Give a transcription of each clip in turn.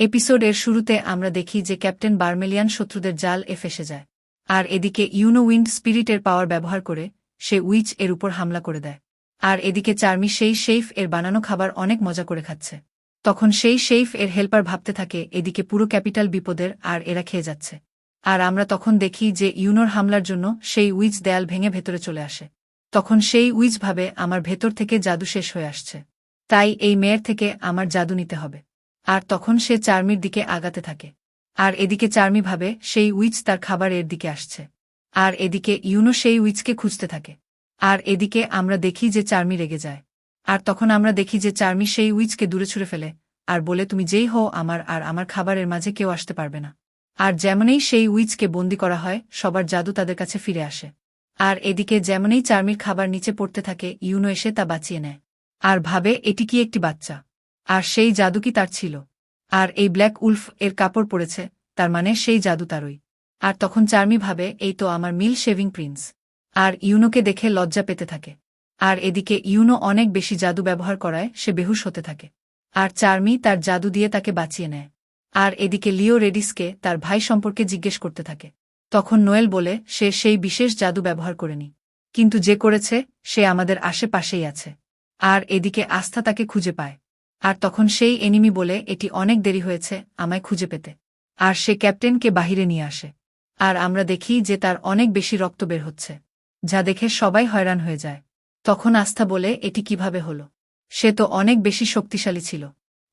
এপিসোডের শুরুতে আমরা দেখি যে ক্যাপ্টেন বারমেলিয়ান শত্রুদের জাল ফেসে যায়। আর এদিকে উইন্ড স্পিরিটের পাওয়ার ব্যবহার করে সে উইচ এর উপর হামলা করে দেয়। আর এদিকে চার্মি সেই শেফ এর বানানো খাবার অনেক মজা করে খাচ্ছে। তখন সেই শেফ এর হেল্পার ভাবতে থাকে এদিকে পুরো ক্যাপিটাল বিপদের আর এরা খেয়ে যাচ্ছে। আর আমরা তখন দেখি যে ইউনোর হামলার জন্য সেই উইচ দেয়াল ভেঙে ভেতরে চলে আসে। তখন সেই উইচ ভাবে আমার ভেতর থেকে জাদু শেষ হয়ে আসছে, তাই এই মেয়ের থেকে আমার জাদু নিতে হবে। আর তখন সে চার্মির দিকে আগাতে থাকে। আর এদিকে চার্মি ভাবে সেই উইচ তার খাবার এর দিকে আসছে। আর এদিকে ইউনো সেই উইচকে খুঁজতে থাকে। আর এদিকে আমরা দেখি যে চার্মি রেগে যায়। আর তখন আমরা দেখি যে চার্মি সেই উইচকে দূরে ছুঁড়ে ফেলে আর বলে, তুমি যেই হও, আমার আর আমার খাবারের মাঝে কেউ আসতে পারবে না। আর যেমনই সেই উইচকে বন্দি করা হয়, সবার জাদু তাদের কাছে ফিরে আসে। আর এদিকে যেমনই চার্মির খাবার নিচে পড়তে থাকে, ইউনো এসে তা বাঁচিয়ে নেয়। আর ভাবে এটি কি একটি বাচ্চা, আর সেই জাদু কি তার ছিল। আর এই ব্ল্যাক উলফ এর কাপড় পরেছে, তার মানে সেই জাদু তারই। আর তখন চার্মি ভাবে, এই তো আমার মিল শেভিং প্রিন্স। আর ইউনোকে দেখে লজ্জা পেতে থাকে। আর এদিকে ইউনো অনেক বেশি জাদু ব্যবহার করায় সে বেহুশ হতে থাকে। আর চার্মি তার জাদু দিয়ে তাকে বাঁচিয়ে নেয়। আর এদিকে লিও রেডিসকে তার ভাই সম্পর্কে জিজ্ঞেস করতে থাকে। তখন নোয়েল বলে সে সেই বিশেষ জাদু ব্যবহার করেনি, কিন্তু যে করেছে সে আমাদের আশেপাশেই আছে। আর এদিকে আস্থা তাকে খুঁজে পায়। আর তখন সেই এনিমি বলে, এটি অনেক দেরি হয়েছে আমায় খুঁজে পেতে। আর সে ক্যাপ্টেনকে বাহিরে নিয়ে আসে। আর আমরা দেখি যে তার অনেক বেশি রক্ত বের হচ্ছে, যা দেখে সবাই হয়রান হয়ে যায়। তখন আস্থা বলে, এটি কিভাবে হলো? সে তো অনেক বেশি শক্তিশালী ছিল।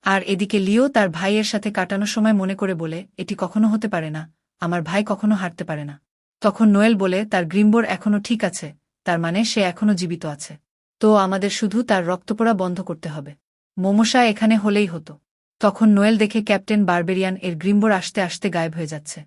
আর এদিকে লিও তার ভাইয়ের সাথে কাটানো সময় মনে করে বলে, এটি কখনো হতে পারে না, আমার ভাই কখনো হারতে পারে না। তখন নোয়েল বলে, তার গ্রিমবোর এখনো ঠিক আছে, তার মানে সে এখনো জীবিত আছে। তো আমাদের শুধু তার রক্তপোড়া বন্ধ করতে হবে। মোমোসা এখানে হলেই হতো। তখন নোয়েল দেখে ক্যাপ্টেন বারবেরিয়ান এর গ্রিমবোর আসতে আসতে গায়েব হয়ে যাচ্ছে।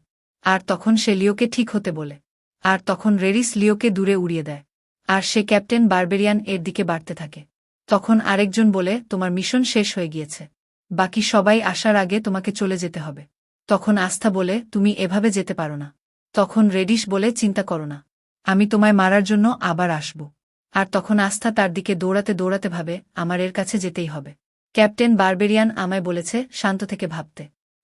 আর তখন সে লিওকে ঠিক হতে বলে। আর তখন রেরিস লিওকে দূরে উড়িয়ে দেয়। আর সে ক্যাপ্টেন বারবেরিয়ান এর দিকে বাড়তে থাকে। তখন আরেকজন বলে, তোমার মিশন শেষ হয়ে গিয়েছে, বাকি সবাই আসার আগে তোমাকে চলে যেতে হবে। তখন আস্থা বলে, তুমি এভাবে যেতে পারো না। তখন রেডিস বলে, চিন্তা করো না, আমি তোমায় মারার জন্য আবার আসব। আর তখন আস্থা তার দিকে দৌড়াতে দৌড়াতে ভাবে, আমার এর কাছে যেতেই হবে। ক্যাপ্টেন বারবেরিয়ান আমায় বলেছে শান্ত থেকে ভাবতে।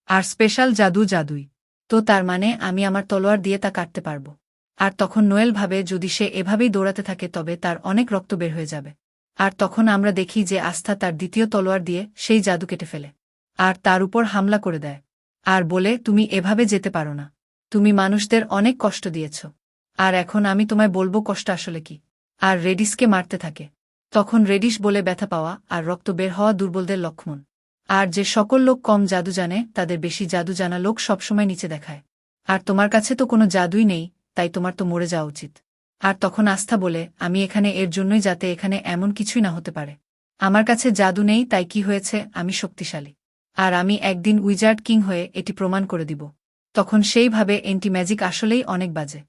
আর স্পেশাল জাদুই। তো তার মানে আমি আমার তলোয়ার দিয়ে তা কাটতে পারব। আর তখন নোয়েল ভাবে, যদি সে এভাবেই দৌড়াতে থাকে তবে তার অনেক রক্ত বের হয়ে যাবে। আর তখন আমরা দেখি যে আস্থা তার দ্বিতীয় তলোয়ার দিয়ে সেই জাদু কেটে ফেলে। আর তার উপর হামলা করে দেয়। আর বলে, তুমি এভাবে যেতে পারো না, তুমি মানুষদের অনেক কষ্ট দিয়েছ। আর এখন আমি তোমায় বলবো কষ্ট আসলে কি। আর রেডিসকে মারতে থাকে। তখন রেডিস বলে, ব্যথা পাওয়া আর রক্ত বের হওয়া দুর্বলদের লক্ষণ। আর যে সকল লোক কম জাদু জানে তাদের বেশি জাদু জানা লোক সবসময় নিচে দেখায়। আর তোমার কাছে তো কোনো জাদুই নেই, তাই তোমার তো মরে যাওয়া উচিত। আর তখন আস্থা বলে, আমি এখানে এর জন্যই যাতে এখানে এমন কিছুই না হতে পারে। আমার কাছে জাদু নেই, তাই কি হয়েছে, আমি শক্তিশালী। আর আমি একদিন উইজার্ড কিং হয়ে এটি প্রমাণ করে দিব। তখন সেইভাবে এন্টি ম্যাজিক আসলেই অনেক বাজে,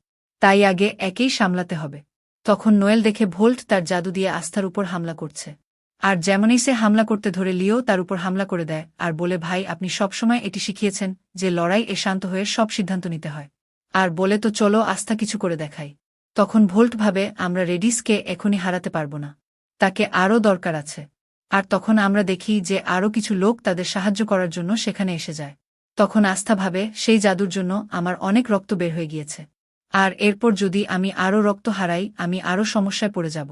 তাই আগে একেই সামলাতে হবে। তখন নোয়েল দেখে ভোল্ট তার জাদু দিয়ে আস্থার উপর হামলা করছে। আর যেমনই সে হামলা করতে ধরে লিও তার উপর হামলা করে দেয় আর বলে, ভাই আপনি সবসময় এটি শিখিয়েছেন যে লড়াই শান্ত হয়ে সব সিদ্ধান্ত নিতে হয়। আর বলে, তো চলো আস্থা কিছু করে দেখাই। তখন ভোল্ট ভাবে, আমরা রেডিসকে এখনই হারাতে পারব না, তাকে আরও দরকার আছে। আর তখন আমরা দেখি যে আরও কিছু লোক তাদের সাহায্য করার জন্য সেখানে এসে যায়। তখন আস্থা ভাবে, সেই জাদুর জন্য আমার অনেক রক্ত বের হয়ে গিয়েছে। আর এরপর যদি আমি আরও রক্ত হারাই, আমি আরও সমস্যায় পড়ে যাব।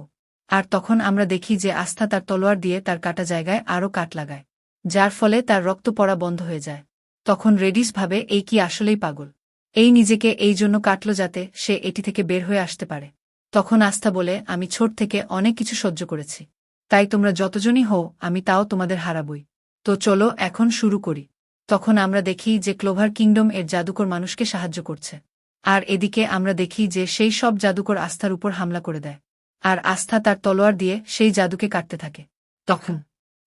আর তখন আমরা দেখি যে আস্থা তার তলোয়ার দিয়ে তার কাটা জায়গায় আরও কাট লাগায়, যার ফলে তার রক্ত পড়া বন্ধ হয়ে যায়। তখন রেডিস ভাবে, এই কি আসলেই পাগল, এই নিজেকে এই জন্য কাটল যাতে সে এটি থেকে বের হয়ে আসতে পারে। তখন আস্থা বলে, আমি ছোট থেকে অনেক কিছু সহ্য করেছি, তাই তোমরা যতজনই হও আমি তাও তোমাদের হারাবই। তো চলো এখন শুরু করি। তখন আমরা দেখি যে ক্লোভার কিংডম এর জাদুকর মানুষকে সাহায্য করছে। আর এদিকে আমরা দেখি যে সেই সব জাদুকর আস্থার উপর হামলা করে দেয়। আর আস্থা তার তলোয়ার দিয়ে সেই জাদুকে কাটতে থাকে। তখন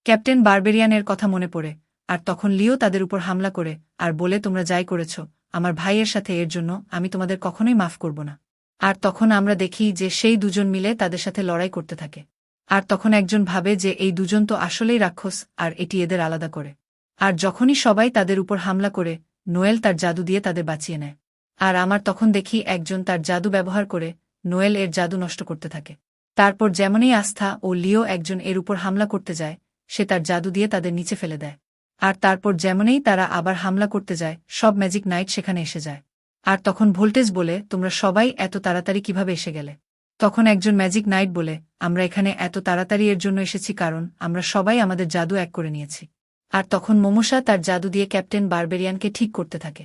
ক্যাপ্টেন বারবেরিয়ানের কথা মনে পড়ে। আর তখন লিও তাদের উপর হামলা করে আর বলে, তোমরা যাই করেছ আমার ভাইয়ের সাথে, এর জন্য আমি তোমাদের কখনোই মাফ করব না। আর তখন আমরা দেখি যে সেই দুজন মিলে তাদের সাথে লড়াই করতে থাকে। আর তখন একজন ভাবে যে এই দুজন তো আসলেই রাক্ষস আর এটি এদের আলাদা করে। আর যখনই সবাই তাদের উপর হামলা করে, নোয়েল তার জাদু দিয়ে তাদের বাঁচিয়ে নেয়। আর আমার তখন দেখি একজন তার জাদু ব্যবহার করে নোয়েল এর জাদু নষ্ট করতে থাকে। তারপর যেমনই আস্থা ও লিও একজন এর উপর হামলা করতে যায়, সে তার জাদু দিয়ে তাদের নিচে ফেলে দেয়। আর তারপর যেমনই তারা আবার হামলা করতে যায় সব ম্যাজিক নাইট সেখানে এসে যায়। আর তখন ভোল্টেজ বলে, তোমরা সবাই এত তাড়াতাড়ি কিভাবে এসে গেলে? তখন একজন ম্যাজিক নাইট বলে, আমরা এখানে এত তাড়াতাড়ি এর জন্য এসেছি কারণ আমরা সবাই আমাদের জাদু এক করে নিয়েছি। আর তখন মোমোসা তার জাদু দিয়ে ক্যাপ্টেন বারবেরিয়ানকে ঠিক করতে থাকে।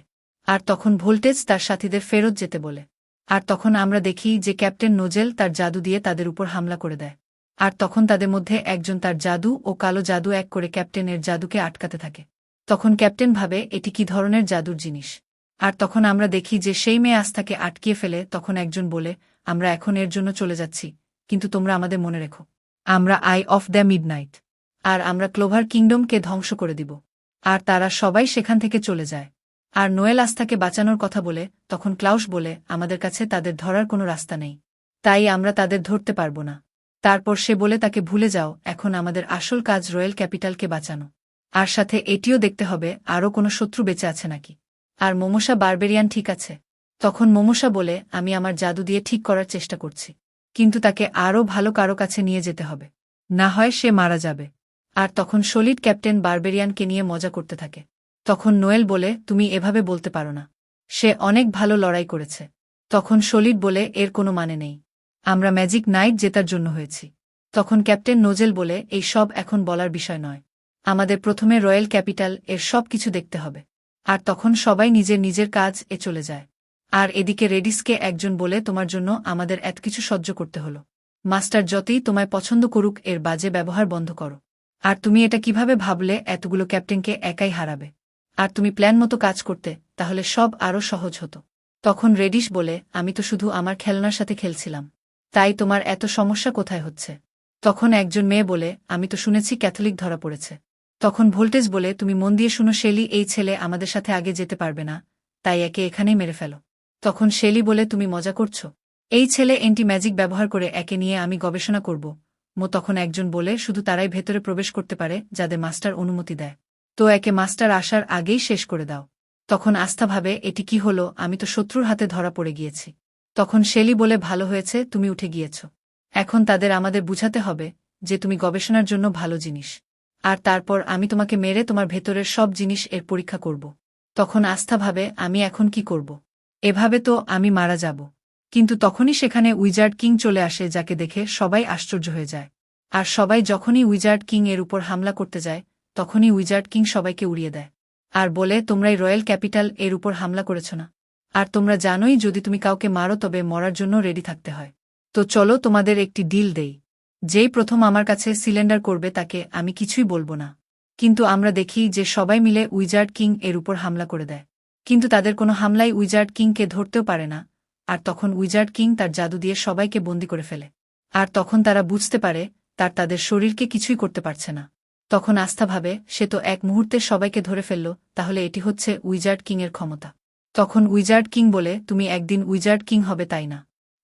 আর তখন ভোল্টেজ তার সাথীদের ফেরত যেতে বলে। আর তখন আমরা দেখি যে ক্যাপ্টেন নোজেল তার জাদু দিয়ে তাদের উপর হামলা করে দেয়। আর তখন তাদের মধ্যে একজন তার জাদু ও কালো জাদু এক করে ক্যাপ্টেনের জাদুকে আটকাতে থাকে। তখন ক্যাপ্টেন ভাবে এটি কি ধরনের জাদুর জিনিস। আর তখন আমরা দেখি যে সেই মেয়ে আস্থাকে আটকিয়ে ফেলে। তখন একজন বলে, আমরা এখন এর জন্য চলে যাচ্ছি, কিন্তু তোমরা আমাদের মনে রেখো, আমরা আই অফ দ্য মিডনাইট, আর আমরা ক্লোভার কিংডমকে ধ্বংস করে দিব। আর তারা সবাই সেখান থেকে চলে যায়। আর নোয়েল আস্থাকে বাঁচানোর কথা বলে, তখন ক্লাউস বলে, আমাদের কাছে তাদের ধরার কোনো রাস্তা নেই, তাই আমরা তাদের ধরতে পারব না। তারপর সে বলে তাকে ভুলে যাও, এখন আমাদের আসল কাজ রয়্যাল ক্যাপিটালকে বাঁচানো, আর সাথে এটিও দেখতে হবে আরও কোনো শত্রু বেঁচে আছে নাকি। আর মোমোসা বারবেরিয়ান ঠিক আছে। তখন মোমোসা বলে, আমি আমার জাদু দিয়ে ঠিক করার চেষ্টা করছি, কিন্তু তাকে আরও ভালো কারো কাছে নিয়ে যেতে হবে, না হয় সে মারা যাবে। আর তখন সলিড ক্যাপ্টেন বারবেরিয়ানকে নিয়ে মজা করতে থাকে। তখন নোয়েল বলে, তুমি এভাবে বলতে পারো না, সে অনেক ভালো লড়াই করেছে। তখন সলিড বলে, এর কোনো মানে নেই, আমরা ম্যাজিক নাইট জেতার জন্য হয়েছি। তখন ক্যাপ্টেন নোজেল বলে, এই সব এখন বলার বিষয় নয়, আমাদের প্রথমে রয়্যাল ক্যাপিটাল এর সব কিছু দেখতে হবে। আর তখন সবাই নিজের নিজের কাজ এ চলে যায়। আর এদিকে রেডিসকে একজন বলে, তোমার জন্য আমাদের এত কিছু সহ্য করতে হলো, মাস্টার যতই তোমায় পছন্দ করুক এর বাজে ব্যবহার বন্ধ করো। আর তুমি এটা কিভাবে ভাবলে এতগুলো ক্যাপ্টেনকে একাই হারাবে? আর তুমি প্ল্যান মতো কাজ করতে, তাহলে সব আরও সহজ হতো। তখন রেডিস বলে, আমি তো শুধু আমার খেলনার সাথে খেলছিলাম, তাই তোমার এত সমস্যা কোথায় হচ্ছে? তখন একজন মেয়ে বলে, আমি তো শুনেছি ক্যাথলিক ধরা পড়েছে। তখন ভোল্টেজ বলে, তুমি মন দিয়ে শুনো শেলি, এই ছেলে আমাদের সাথে আগে যেতে পারবে না, তাই একে এখানেই মেরে ফেলো। তখন শেলি বলে, তুমি মজা করছো, এই ছেলে এন্টি ম্যাজিক ব্যবহার করে একে নিয়ে আমি গবেষণা করব। তখন একজন বলে, শুধু তারাই ভেতরে প্রবেশ করতে পারে যাদের মাস্টার অনুমতি দেয়, তো একে মাস্টার আসার আগেই শেষ করে দাও। তখন আস্থা ভাবে, এটি কি হলো, আমি তো শত্রুর হাতে ধরা পড়ে গিয়েছি। তখন শেলি বলে, ভালো হয়েছে তুমি উঠে গিয়েছ, এখন তাদের আমাদের বুঝাতে হবে যে তুমি গবেষণার জন্য ভালো জিনিস, আর তারপর আমি তোমাকে মেরে তোমার ভেতরের সব জিনিস এর পরীক্ষা করব। তখন আস্থা ভাবে, আমি এখন কি করব? এভাবে তো আমি মারা যাব। কিন্তু তখনই সেখানে উইজার্ড কিং চলে আসে, যাকে দেখে সবাই আশ্চর্য হয়ে যায়। আর সবাই যখনই উইজার্ড কিং এর উপর হামলা করতে যায়, তখনই উইজার্ড কিং সবাইকে উড়িয়ে দেয় আর বলে, তোমরাই রয়্যাল ক্যাপিটাল এর উপর হামলা করেছ না, আর তোমরা জানোই যদি তুমি কাউকে মারো তবে মরার জন্য রেডি থাকতে হয়। তো চলো তোমাদের একটি ডিল দেই, যেই প্রথম আমার কাছে সিলিন্ডার করবে তাকে আমি কিছুই বলবো না। কিন্তু আমরা দেখি যে সবাই মিলে উইজার্ড কিং এর উপর হামলা করে দেয়, কিন্তু তাদের কোনো হামলাই উইজার্ড কিংকে ধরতেও পারে না। আর তখন উইজার্ড কিং তার জাদু দিয়ে সবাইকে বন্দী করে ফেলে। আর তখন তারা বুঝতে পারে তাদের শরীরকে কিছুই করতে পারছে না। তখন আস্থা ভাবে, সে তো এক মুহূর্তে সবাইকে ধরে ফেলল, তাহলে এটি হচ্ছে উইজার্ড কিংয়ের ক্ষমতা। তখন উইজার্ড কিং বলে, তুমি একদিন উইজার্ড কিং হবে তাই না?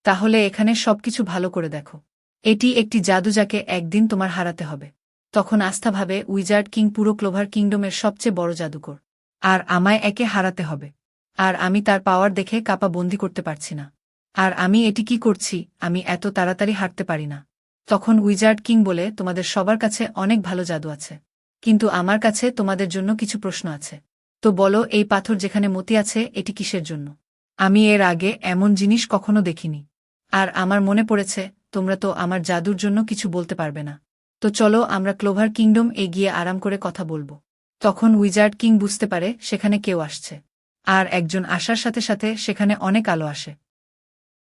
তাহলে এখানে সবকিছু ভালো করে দেখো, এটি একটি জাদু যাকে একদিন তোমার হারাতে হবে। তখন আস্থা ভাবে, উইজার্ড কিং পুরো ক্লোভার কিংডমের সবচেয়ে বড় জাদুকর, আর আমায় একে হারাতে হবে। আর আমি তার পাওয়ার দেখে কাপা বন্দি করতে পারছি না। আর আমি এটি কি করছি, আমি এত তাড়াতাড়ি হারতে পারি না। তখন উইজার্ড কিং বলে, তোমাদের সবার কাছে অনেক ভালো জাদু আছে, কিন্তু আমার কাছে তোমাদের জন্য কিছু প্রশ্ন আছে। তো বলো, এই পাথর যেখানে মতি আছে এটি কিসের জন্য? আমি এর আগে এমন জিনিস কখনো দেখিনি, আর আমার মনে পড়েছে তোমরা তো আমার জাদুর জন্য কিছু বলতে পারবে না। তো চলো আমরা ক্লোভার কিংডম এগিয়ে আরাম করে কথা বলবো। তখন উইজার্ড কিং বুঝতে পারে সেখানে কেউ আসছে, আর একজন আসার সাথে সাথে সেখানে অনেক আলো আসে।